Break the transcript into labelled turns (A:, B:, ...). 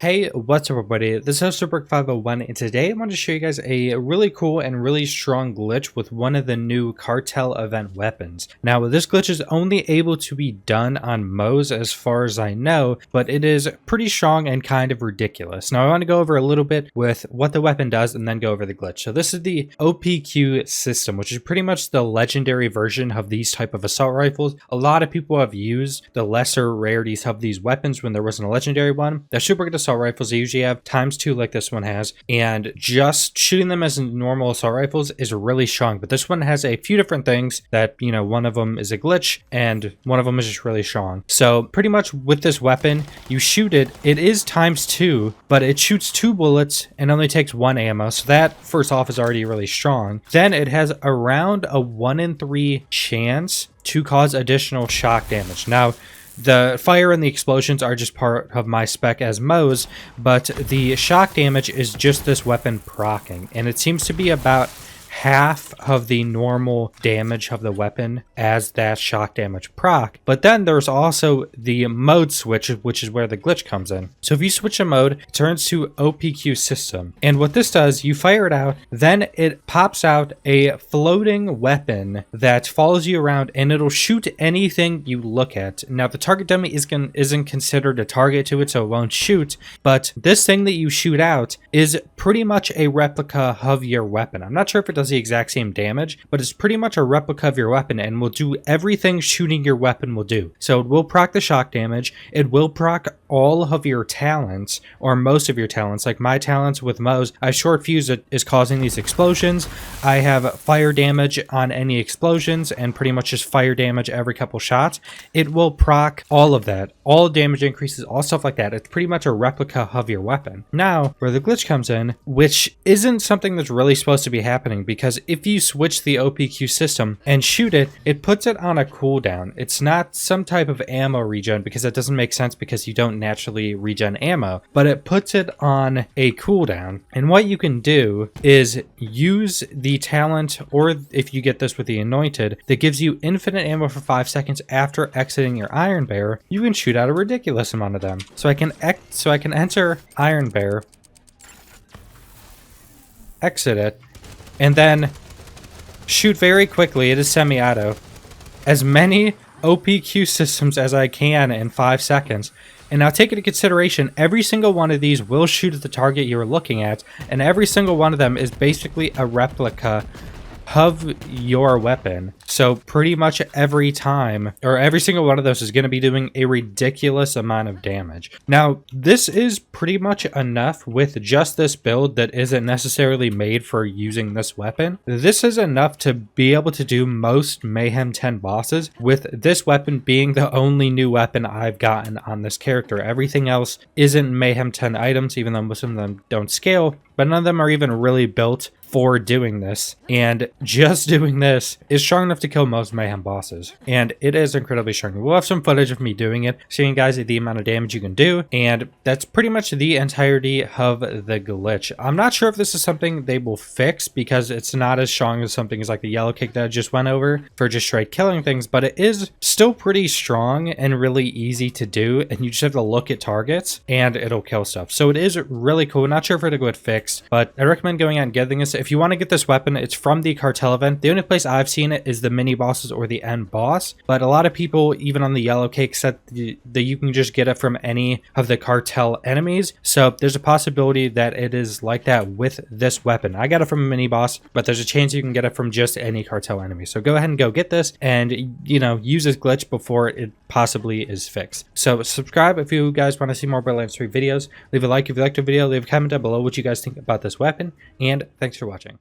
A: Hey, what's up everybody? This is Brick501 and today I want to show you guys a really cool and really strong glitch with one of the new Cartel event weapons. Now this glitch is only able to be done on Moes as far as I know, but it is pretty strong and kind of ridiculous. Now I want to go over a little bit with what the weapon does and then go over the glitch. So this is the OPQ system, which is pretty much the legendary version of these type of assault rifles. A lot of people have used the lesser rarities of these weapons when there wasn't a legendary one. The super good assault rifles, they usually have ×2 like this one has, and just shooting them as normal assault rifles is really strong. But this one has a few different things that, you know, one of them is a glitch and one of them is just really strong. So pretty much with this weapon, you shoot it, it is ×2, but it shoots 2 bullets and only takes 1 ammo. So that first off is already really strong. Then it has around a 1 in 3 chance to cause additional shock damage. Now, the fire and the explosions are just part of my spec as Moes, but the shock damage is just this weapon proccing, and it seems to be about half of the normal damage of the weapon as that shock damage proc. But then there's also the mode switch, which is where the glitch comes in. So if you switch a mode, it turns to OPQ system, and what this does, you fire it out, then it pops out a floating weapon that follows you around and it'll shoot anything you look at. Now the target dummy isn't considered a target to it, so it won't shoot, but this thing that you shoot out is pretty much a replica of your weapon. I'm not sure if it does the exact same damage, but it's pretty much a replica of your weapon and will do everything shooting your weapon will do. So it will proc the shock damage, it will proc all of your talents, or most of your talents. Like my talents with Moes, I short fuse it is causing these explosions. I have fire damage on any explosions and pretty much just fire damage every couple shots. It will proc all of that, all damage increases, all stuff like that. It's pretty much a replica of your weapon. Now where the glitch comes in, which isn't something that's really supposed to be happening, because if you switch the OPQ system and shoot it, it puts it on a cooldown. It's not some type of ammo regen, because that doesn't make sense because you don't naturally regen ammo, but it puts it on a cooldown. And what you can do is use the talent, or if you get this with the anointed, that gives you infinite ammo for 5 seconds after exiting your Iron Bear. You can shoot out a ridiculous amount of them. So I can enter Iron Bear, exit it, and then shoot very quickly, it is semi-auto, as many OPQ systems as I can in 5 seconds. And now take into consideration, every single one of these will shoot at the target you're looking at, and every single one of them is basically a replica of your weapon. So pretty much every time, or every single one of those is going to be doing a ridiculous amount of damage. Now this is pretty much enough with just this build that isn't necessarily made for using this weapon. This is enough to be able to do most Mayhem 10 bosses, with this weapon being the only new weapon I've gotten on this character. Everything else isn't Mayhem 10 items, even though most of them don't scale, but none of them are even really built for doing this, and just doing this is strong enough to kill most Mayhem bosses, and it is incredibly strong. We'll have some footage of me doing it, showing you guys the amount of damage you can do, and that's pretty much the entirety of the glitch. I'm not sure if this is something they will fix, because it's not as strong as something as like the yellow kick that I just went over for just straight killing things, but it is still pretty strong and really easy to do, and you just have to look at targets and it'll kill stuff. So it is really cool. Not sure if it'll get fixed, but I recommend going out and getting this. If you want to get this weapon, it's from the Cartel event. The only place I've seen it is the mini bosses or the end boss, but a lot of people, even on the yellow cake, said that you can just get it from any of the Cartel enemies. So there's a possibility that it is like that with this weapon. I got it from a mini boss, but there's a chance you can get it from just any Cartel enemy. So go ahead and go get this and, you know, use this glitch before it possibly is fixed. So subscribe if you guys want to see more Borderlands 3 videos. Leave a like if you liked the video. Leave a comment down below what you guys think about this weapon, and thanks for watching.